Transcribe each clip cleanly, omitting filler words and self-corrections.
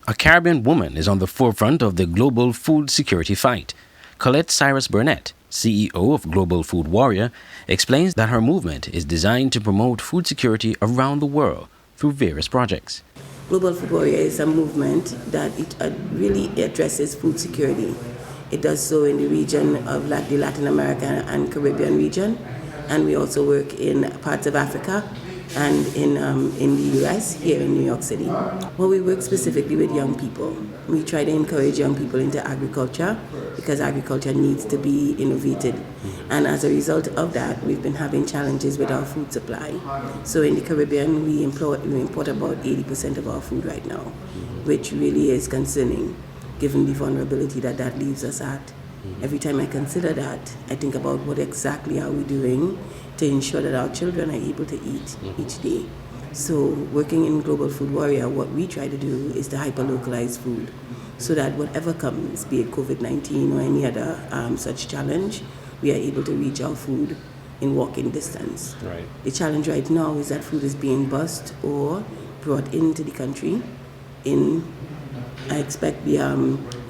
A Caribbean woman is on the forefront of the global food security fight. Colette Cyrus Burnett, CEO of Global Food Warrior, explains that her movement is designed to promote food security around the world through various projects. Global Food Warrior is a movement that really addresses food security. It does so in the region of the Latin America and Caribbean region, and we also work in parts of Africa and in the US, here in New York City. Well, we work specifically with young people. We try to encourage young people into agriculture because agriculture needs to be innovated. And as a result of that, we've been having challenges with our food supply. So in the Caribbean, we import about 80% of our food right now, which really is concerning given the vulnerability that leaves us at. Every time I consider that, I think about what exactly are we doing to ensure that our children are able to eat each day. So working in Global Food Warrior, what we try to do is to hyper-localize food so that whatever comes, be it COVID-19 or any other such challenge, we are able to reach our food in walking distance. Right. The challenge right now is that food is being bussed or brought into the country in, I expect, the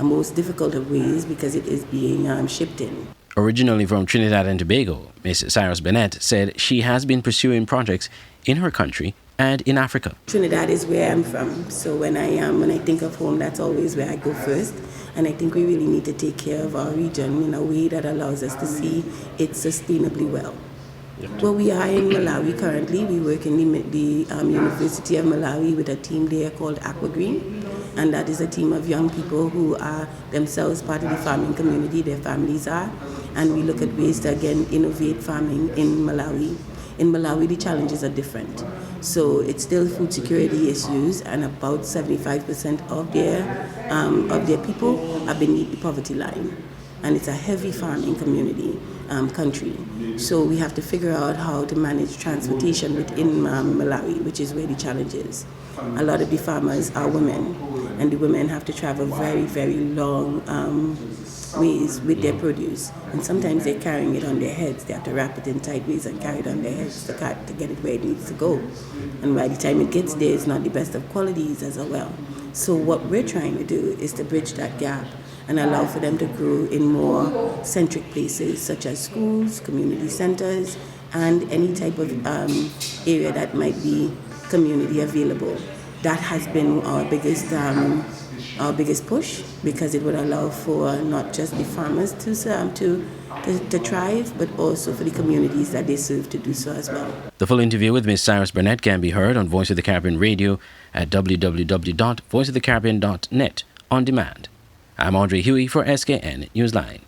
most difficult of ways because it is being shipped in. Originally from Trinidad and Tobago, Ms. Cyrus Burnett said she has been pursuing projects in her country and in Africa. Trinidad is where I'm from, so when I think of home, that's always where I go first. And I think we really need to take care of our region in a way that allows us to see it sustainably well. Well, we are in Malawi currently. We work in the University of Malawi with a team there called AquaGreen. And that is a team of young people who are themselves part of the farming community, their families are. And we look at ways to, again, innovate farming in Malawi. In Malawi, the challenges are different. So it's still food security issues, and about 75% of their people are beneath the poverty line. And it's a heavy farming community, country. So we have to figure out how to manage transportation within Malawi, which is where the challenge is. A lot of the farmers are women, and the women have to travel very, very long ways with their produce. And sometimes they're carrying it on their heads. They have to wrap it in tight ways and carry it on their heads to get it where it needs to go. And by the time it gets there, it's not the best of qualities as well. So what we're trying to do is to bridge that gap and allow for them to grow in more centric places such as schools, community centers, and any type of area that might be community available. That has been our biggest push, because it would allow for not just the farmers to thrive, but also for the communities that they serve to do so as well. The full interview with Ms. Cyrus Burnett can be heard on Voice of the Caribbean Radio at www.voiceofthecaribbean.net on demand. I'm Andre Huey for SKN Newsline.